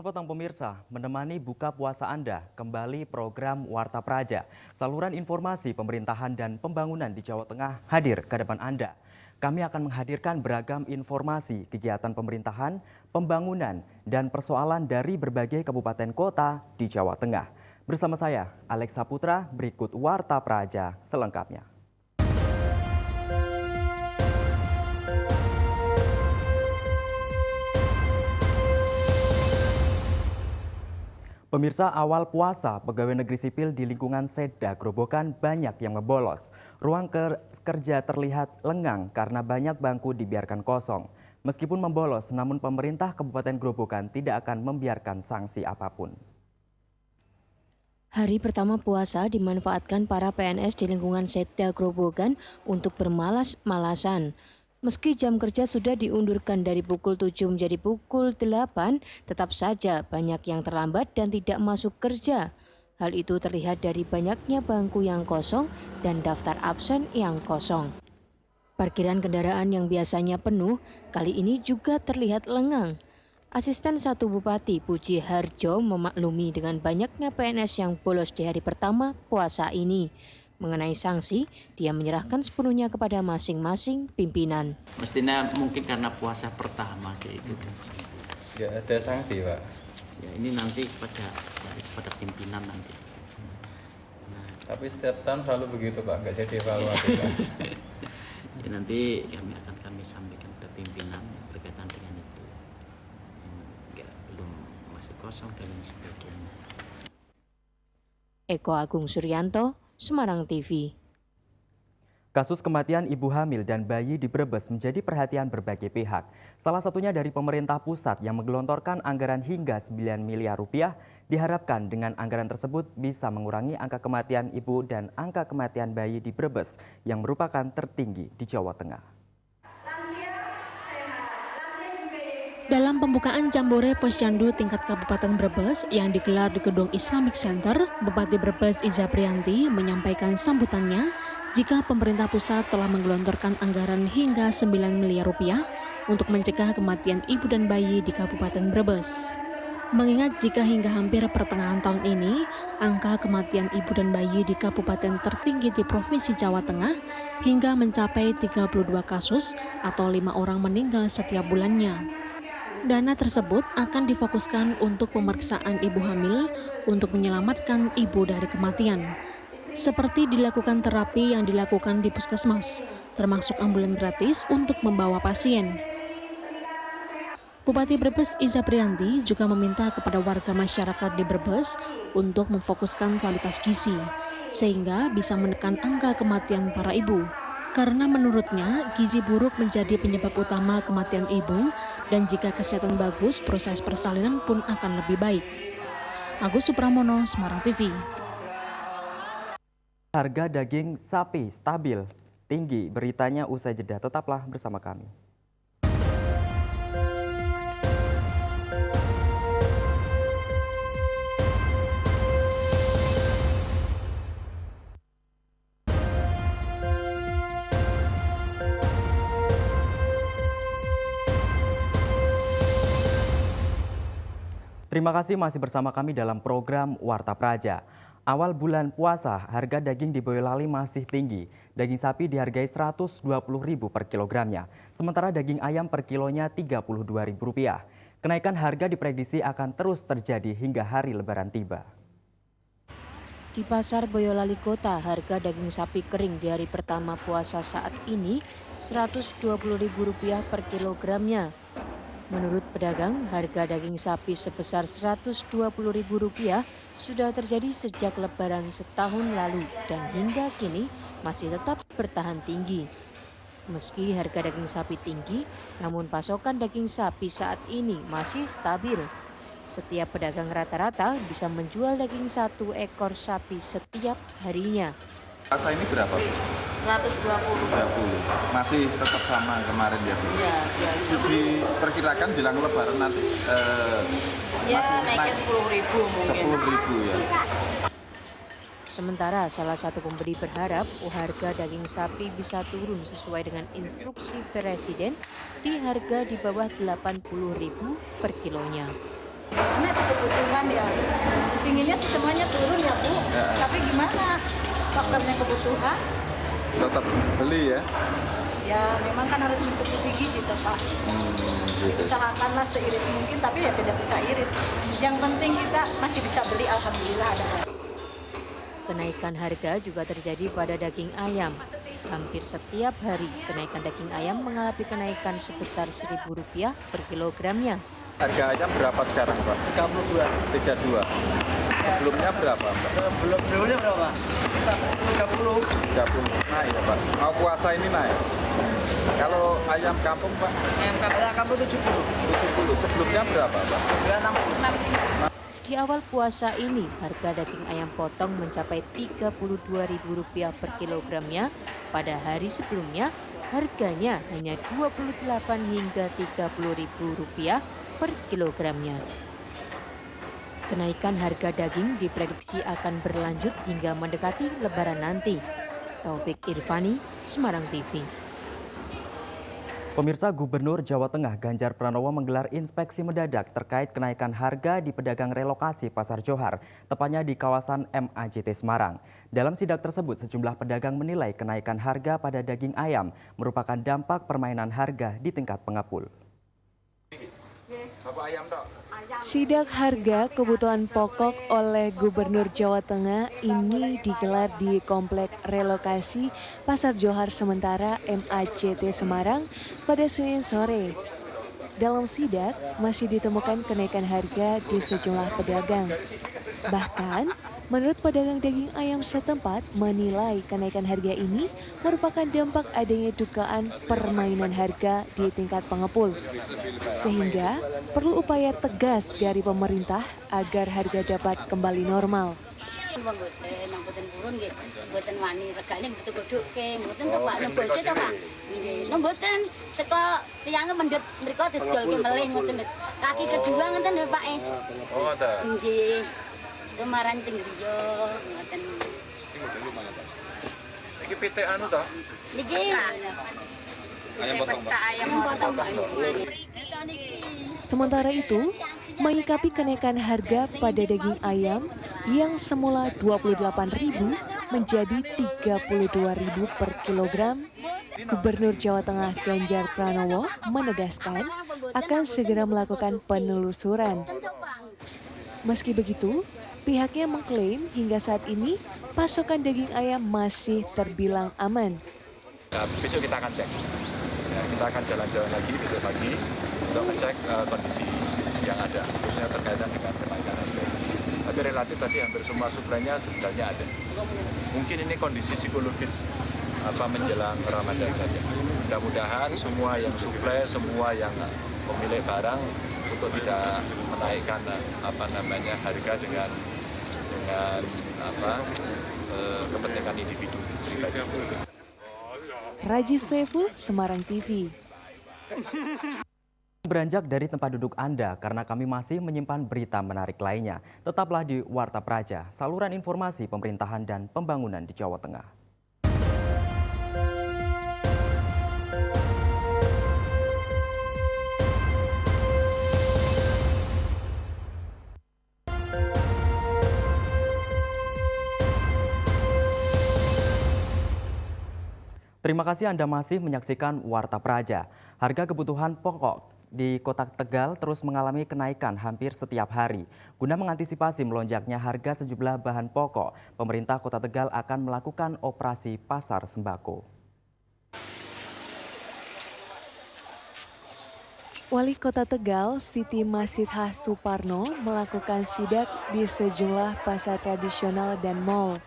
Selamat petang pemirsa, menemani buka puasa Anda kembali program Warta Praja. Saluran informasi pemerintahan dan pembangunan di Jawa Tengah hadir ke depan Anda. Kami akan menghadirkan beragam informasi kegiatan pemerintahan, pembangunan, dan persoalan dari berbagai kabupaten kota di Jawa Tengah. Bersama saya, Alex Saputra, berikut Warta Praja selengkapnya. Pemirsa, awal puasa, pegawai negeri sipil di lingkungan Seda Grobogan banyak yang ngebolos. Ruang kerja terlihat lengang karena banyak bangku dibiarkan kosong. Meskipun membolos, namun pemerintah Kabupaten Grobogan tidak akan membiarkan sanksi apapun. Hari pertama puasa dimanfaatkan para PNS di lingkungan Seda Grobogan untuk bermalas-malasan. Meski jam kerja sudah diundurkan dari pukul 7 menjadi pukul 8, tetap saja banyak yang terlambat dan tidak masuk kerja. Hal itu terlihat dari banyaknya bangku yang kosong dan daftar absen yang kosong. Parkiran kendaraan yang biasanya penuh, kali ini juga terlihat lengang. Asisten 1 Bupati Puji Harjo memaklumi dengan banyaknya PNS yang bolos di hari pertama puasa ini. Mengenai sanksi, dia menyerahkan sepenuhnya kepada masing-masing pimpinan. Mestinya mungkin karena puasa pertama kayak itu. Nggak ada sanksi, Pak. Ya ini nanti pada pimpinan nanti. Tapi setiap tahun selalu begitu, Pak. Nggak jadi evaluasi, Pak. Ya nanti kami sampaikan ke pimpinan berkaitan dengan itu. Belum masih kosong dan lain sebagainya. Eko Agung Suryanto, Semarang TV. Kasus kematian ibu hamil dan bayi di Brebes menjadi perhatian berbagai pihak. Salah satunya dari pemerintah pusat yang menggelontorkan anggaran hingga 9 miliar rupiah. Diharapkan dengan anggaran tersebut bisa mengurangi angka kematian ibu dan angka kematian bayi di Brebes yang merupakan tertinggi di Jawa Tengah. Dalam pembukaan Jambore Posyandu tingkat Kabupaten Brebes yang digelar di Gedung Islamic Center, Bupati Brebes Iza Priyanti menyampaikan sambutannya jika pemerintah pusat telah menggelontorkan anggaran hingga 9 miliar rupiah untuk mencegah kematian ibu dan bayi di Kabupaten Brebes. Mengingat jika hingga hampir pertengahan tahun ini, angka kematian ibu dan bayi di kabupaten tertinggi di Provinsi Jawa Tengah hingga mencapai 32 kasus atau 5 orang meninggal setiap bulannya. Dana tersebut akan difokuskan untuk pemeriksaan ibu hamil untuk menyelamatkan ibu dari kematian. Seperti dilakukan terapi yang dilakukan di puskesmas, termasuk ambulan gratis untuk membawa pasien. Bupati Brebes Iza Priyanti juga meminta kepada warga masyarakat di Brebes untuk memfokuskan kualitas gizi, sehingga bisa menekan angka kematian para ibu. Karena menurutnya, gizi buruk menjadi penyebab utama kematian ibu, dan jika kesehatan bagus, proses persalinan pun akan lebih baik. Agus Supramono, Semarang TV. Harga daging sapi stabil, tinggi. Beritanya usai jeda, tetaplah bersama kami. Terima kasih masih bersama kami dalam program Warta Praja. Awal bulan puasa, harga daging di Boyolali masih tinggi. Daging sapi dihargai Rp120.000 per kilogramnya, sementara daging ayam per kilonya Rp32.000. Kenaikan harga diprediksi akan terus terjadi hingga hari Lebaran tiba. Di Pasar Boyolali Kota, harga daging sapi kering di hari pertama puasa saat ini Rp120.000 per kilogramnya. Menurut pedagang, harga daging sapi sebesar Rp120.000 sudah terjadi sejak Lebaran setahun lalu dan hingga kini masih tetap bertahan tinggi. Meski harga daging sapi tinggi, namun pasokan daging sapi saat ini masih stabil. Setiap pedagang rata-rata bisa menjual daging 1 ekor sapi setiap harinya. Puasa ini berapa? 120. 20. Masih tetap sama kemarin ya, Bu? Ya. Diperkirakan jelang Lebaran nanti Naiknya 10.000 mungkin. 10.000 ya. Sementara salah satu pembeli berharap harga daging sapi bisa turun sesuai dengan instruksi Presiden di harga di bawah Rp80.000 per kilonya. Karena itu kebutuhan ya. Pinginnya sih semuanya turun ya Bu. Tapi gimana? Faktornya kebutuhan. Tetap beli ya. Ya memang kan harus mencukupi gizi toh Pak. Usahakanlah seirit mungkin, tapi ya tidak bisa irit. Yang penting kita masih bisa beli, alhamdulillah ada. Kenaikan harga juga terjadi pada daging ayam. Hampir setiap hari kenaikan daging ayam mengalami kenaikan sebesar Rp1.000 per kilogramnya. Harga ayam berapa sekarang Pak? 32. 32. Sebelumnya berapa Pak? Sebelumnya berapa? 30. 30. Naik ya Pak. Mau puasa ini naik. Kalau ayam kampung Pak? Ayam kampung 70. 70. Sebelumnya berapa Pak? 60. Di awal puasa ini, harga daging ayam potong mencapai Rp32.000 per kilogramnya. Pada hari sebelumnya, harganya hanya Rp28 hingga Rp30.000 per kilogramnya. Kenaikan harga daging diprediksi akan berlanjut hingga mendekati Lebaran nanti. Taufik Irvani, Semarang TV. Pemirsa, Gubernur Jawa Tengah Ganjar Pranowo menggelar inspeksi mendadak terkait kenaikan harga di pedagang relokasi Pasar Johar, tepatnya di kawasan MAJT Semarang. Dalam sidak tersebut, sejumlah pedagang menilai kenaikan harga pada daging ayam merupakan dampak permainan harga di tingkat pengepul. Sidak harga kebutuhan pokok oleh Gubernur Jawa Tengah ini digelar di Komplek Relokasi Pasar Johar Sementara MAJT Semarang pada Senin sore. Dalam sidak masih ditemukan kenaikan harga di sejumlah pedagang. Bahkan, menurut pedagang daging ayam setempat menilai kenaikan harga ini merupakan dampak adanya dugaan permainan harga di tingkat pengepul. Sehingga perlu upaya tegas dari pemerintah agar harga dapat kembali normal. Mboten purun nggih, mboten wani regane mboten godhokke, mboten kok Pak nembose to Pak. Nggih, mboten saka tiyange mendhet mriku didolke melih ngoten. Kaki kedua ngoten lho Pak. Oh, ngoten. Nggih. Kemarin teng griya ngoten. Iki PT anu toh? Niki Ayam potong Pak. ayam potong Pak. Sementara itu, menyikapi kenaikan harga pada daging ayam yang semula Rp28.000 menjadi Rp32.000 per kilogram, Gubernur Jawa Tengah Ganjar Pranowo menegaskan akan segera melakukan penelusuran. Meski begitu, pihaknya mengklaim hingga saat ini pasokan daging ayam masih terbilang aman. Nah, besok kita akan cek. Ya, kita akan jalan-jalan lagi besok pagi untuk ngecek kondisi yang ada, khususnya terkaitan dengan kenaikan harga. Tapi relatif tadi hampir semua suplainya sebenarnya ada. Mungkin ini kondisi psikologis menjelang Ramadan saja. Mudah-mudahan semua yang suplai, semua yang pemilik barang untuk tidak menaikkan harga dengan kepentingan individu pribadi. Raji Saiful, Semarang TV. Beranjak dari tempat duduk Anda karena kami masih menyimpan berita menarik lainnya. Tetaplah di Warta Praja, saluran informasi pemerintahan dan pembangunan di Jawa Tengah. Terima kasih Anda masih menyaksikan Warta Praja. Harga kebutuhan pokok di Kota Tegal terus mengalami kenaikan hampir setiap hari. Guna mengantisipasi melonjaknya harga sejumlah bahan pokok, pemerintah Kota Tegal akan melakukan operasi pasar sembako. Wali Kota Tegal, Siti Masithah Suparno, melakukan sidak di sejumlah pasar tradisional dan mal.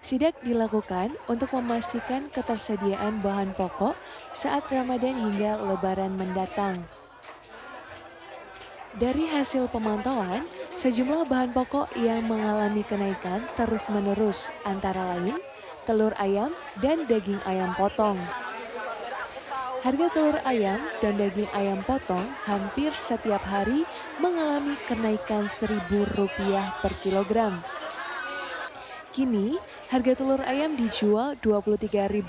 Sidak dilakukan untuk memastikan ketersediaan bahan pokok saat Ramadan hingga Lebaran mendatang. Dari hasil pemantauan, sejumlah bahan pokok yang mengalami kenaikan terus-menerus, antara lain telur ayam dan daging ayam potong. Harga telur ayam dan daging ayam potong hampir setiap hari mengalami kenaikan Rp1.000 per kilogram. Kini, harga telur ayam dijual Rp23.000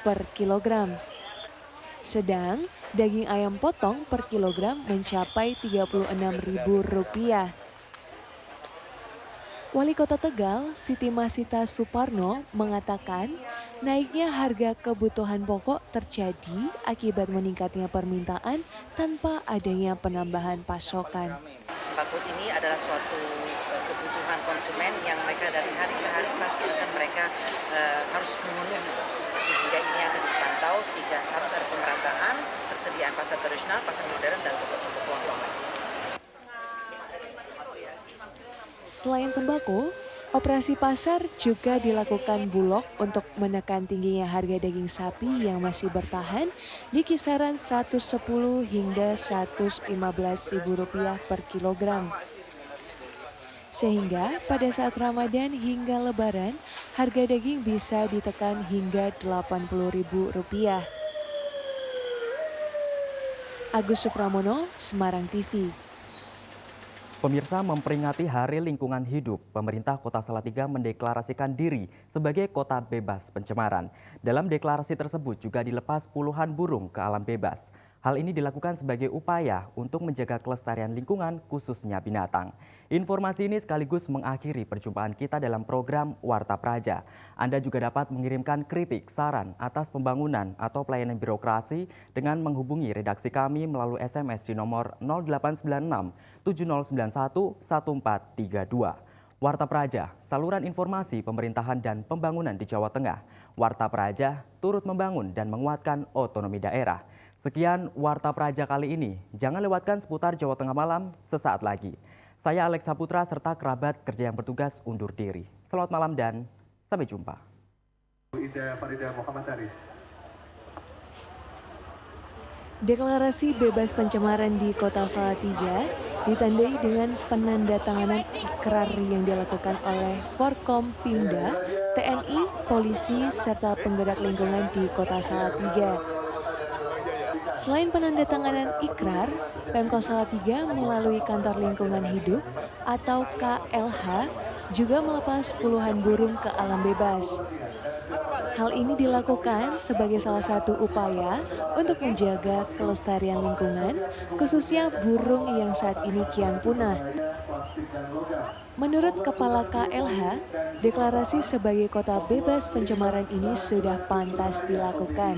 per kilogram. Sedang, Daging ayam potong per kilogram mencapai Rp36.000. Wali Kota Tegal, Siti Masita Suparno, mengatakan naiknya harga kebutuhan pokok terjadi akibat meningkatnya permintaan tanpa adanya penambahan pasokan. Sembako ini adalah suatu kebutuhan konsumen yang mereka dari hari ke hari pasti akan mereka harus memenuhi. Sehingga ini akan dipantau sehingga harus ada pemerataan persediaan pasar tradisional, pasar modern, dan toko-toko kelontong. Selain sembako, operasi pasar juga dilakukan Bulog untuk menekan tingginya harga daging sapi yang masih bertahan di kisaran Rp110 hingga Rp115.000 per kilogram. Sehingga pada saat Ramadan hingga Lebaran, harga daging bisa ditekan hingga Rp80.000. Agus Supramono, Semarang TV. Pemirsa, memperingati Hari Lingkungan Hidup, pemerintah Kota Salatiga mendeklarasikan diri sebagai kota bebas pencemaran. Dalam deklarasi tersebut juga dilepas puluhan burung ke alam bebas. Hal ini dilakukan sebagai upaya untuk menjaga kelestarian lingkungan khususnya binatang. Informasi ini sekaligus mengakhiri perjumpaan kita dalam program Warta Praja. Anda juga dapat mengirimkan kritik, saran atas pembangunan atau pelayanan birokrasi dengan menghubungi redaksi kami melalui SMS di nomor 0896 7091 1432. Warta Praja, saluran informasi pemerintahan dan pembangunan di Jawa Tengah. Warta Praja turut membangun dan menguatkan otonomi daerah. Sekian Warta Praja kali ini. Jangan lewatkan seputar Jawa Tengah malam sesaat lagi. Saya Alex Saputra serta kerabat kerja yang bertugas undur diri. Selamat malam dan sampai jumpa. Ida Farida Muhammad Haris. Deklarasi bebas pencemaran di Kota Salatiga ditandai dengan penandatanganan ikrar yang dilakukan oleh Forkom Pimda, TNI, polisi, serta penggerak lingkungan di Kota Salatiga. Selain penandatanganan ikrar, Pemkot Salatiga melalui Kantor Lingkungan Hidup atau KLH juga melepas puluhan burung ke alam bebas. Hal ini dilakukan sebagai salah satu upaya untuk menjaga kelestarian lingkungan, khususnya burung yang saat ini kian punah. Menurut Kepala KLH, deklarasi sebagai kota bebas pencemaran ini sudah pantas dilakukan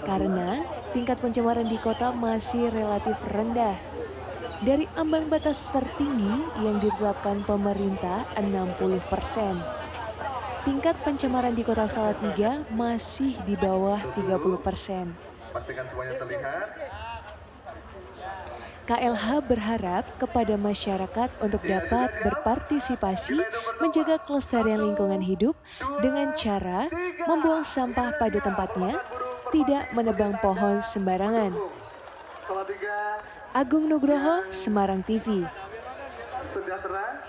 karena tingkat pencemaran di kota masih relatif rendah. Dari ambang batas tertinggi yang ditetapkan pemerintah 60%. Tingkat pencemaran di Kota Salatiga masih di bawah 30%. Pastikan semuanya terlihat. KLH berharap kepada masyarakat untuk dapat berpartisipasi menjaga kelestarian lingkungan hidup dengan cara membuang sampah pada tempatnya, tidak menebang pohon sembarangan. Agung Nugroho, Semarang TV. Sejahtera.